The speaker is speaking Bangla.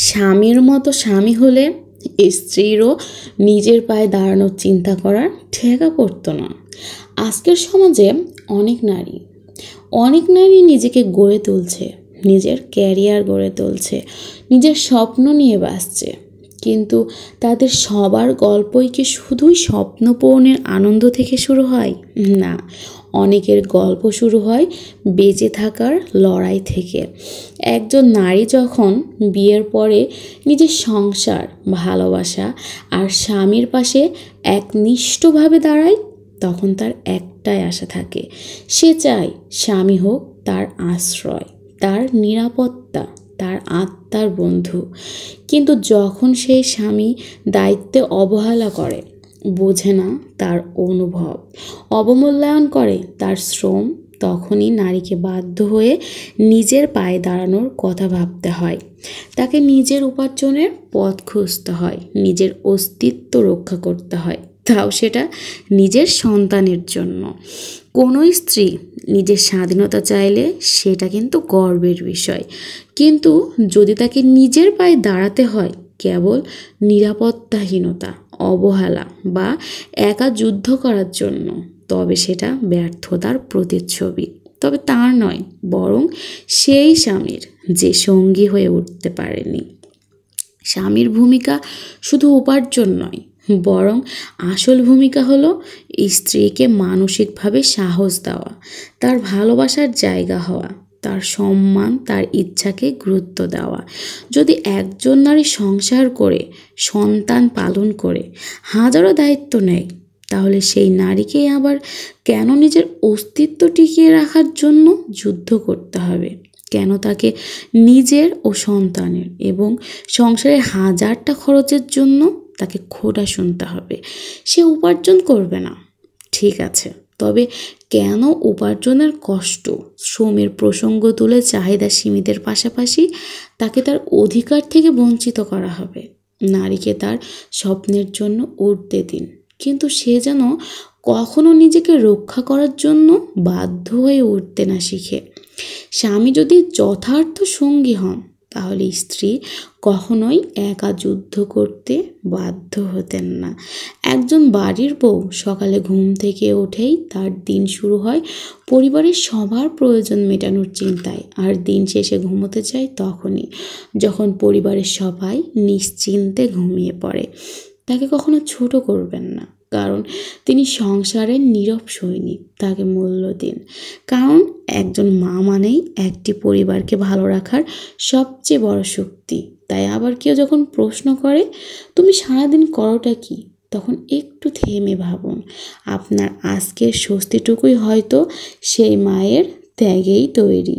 স্বামীর মতো স্বামী হলে স্ত্রীরও নিজের পায়ে দাঁড়ানোর চিন্তা করার ঠেকা পড়তো না। আজকের সমাজে অনেক নারী নিজেকে গড়ে তুলছে, নিজের ক্যারিয়ার গড়ে তুলছে, নিজের স্বপ্ন নিয়ে বাঁচছে। কিন্তু তাদের সবার গল্পই কি শুধুই স্বপ্ন পূরণের আনন্দ থেকে শুরু হয়? না, অনেকের গল্প শুরু হয় বেঁচে থাকার লড়াই থেকে। একজন নারী যখন বিয়ের পরে নিজের সংসার, ভালোবাসা আর স্বামীর পাশে একনিষ্ঠভাবে দাঁড়ায়, তখন তার একটাই আশা থাকে। সে চায় স্বামী হোক তার আশ্রয়, তার নিরাপত্তা, তার আত্মার বন্ধু। কিন্তু যখন সেই স্বামী দায়িত্বে অবহেলা করে, বোঝে না তার অনুভব, অবমূল্যায়ন করে তার শ্রম, তখনই নারীকে বাধ্য হয়ে নিজের পায়ে দাঁড়ানোর কথা ভাবতে হয়। তাকে নিজের উপার্জনের পথ খুঁজতে হয়, নিজের অস্তিত্ব রক্ষা করতে হয়, তাও সেটা নিজের সন্তানের জন্য। কোনো স্ত্রী নিজের স্বাধীনতা চাইলে সেটা কিন্তু গর্বের বিষয়। কিন্তু যদি তাকে নিজের পায়ে দাঁড়াতে হয় কেবল নিরাপত্তাহীনতা, অবহেলা বা একা যুদ্ধ করার জন্য, তবে সেটা ব্যর্থতার প্রতিচ্ছবি। তবে তার নয়, বরং সেই স্বামীর যে সঙ্গী হয়ে উঠতে পারেনি। স্বামীর ভূমিকা শুধু উপার্জন নয়, বরং আসল ভূমিকা হলো স্ত্রীকে মানসিকভাবে সাহস দেওয়া, তার ভালোবাসার জায়গা হওয়া, তার সম্মান, তার ইচ্ছাকে গুরুত্ব দেওয়া। যদি একজন নারী সংসার করে, সন্তান পালন করে, হাজারো দায়িত্ব নেয়, তাহলে সেই নারীকে আবার কেন নিজের অস্তিত্ব টিকিয়ে রাখার জন্য যুদ্ধ করতে হবে? কেন তাকে নিজের ও সন্তানের এবং সংসারের হাজারটা খরচের জন্য তাকে খোঁটা শুনতে হবে? সে উপার্জন করবে না, ঠিক আছে, তবে কেন উপার্জনের কষ্ট, শ্রমের প্রসঙ্গ তুলে চাহিদা সীমিতের পাশাপাশি তাকে তার অধিকার থেকে বঞ্চিত করা হবে? নারীকে তার স্বপ্নের জন্য উঠতে দিন, কিন্তু সে যেন কখনো নিজেকে রক্ষা করার জন্য বাধ্য হয়ে উঠতে না শিখে। স্বামী যদি যথার্থ সঙ্গী হন, তাহলে স্ত্রী কখনোই একা যুদ্ধ করতে বাধ্য হতেন না। একজন বাড়ির বউ সকালে ঘুম থেকে উঠেই তার দিন শুরু হয় পরিবারের সবার প্রয়োজন মেটানোর চিন্তায়, আর দিন শেষে ঘুমোতে চায় তখনই যখন পরিবারের সবাই নিশ্চিন্তে ঘুমিয়ে পড়ে। তাকে কখনো ছোট করবেন না, কারণ তিনি সংসারের নীরব সৈনিক। তাকে মূল্য দিন, কারণ একজন মা মানেই একটি পরিবারকে ভালো রাখার সবচেয়ে বড় শক্তি। তাই আবার কেউ যখন প্রশ্ন করে তুমি সারাদিন করোটা কি, তখন একটু থেমে ভাবুন, আপনার আজকের স্বস্তিটুকুই হয়তো সেই মায়ের ত্যাগেই তৈরি।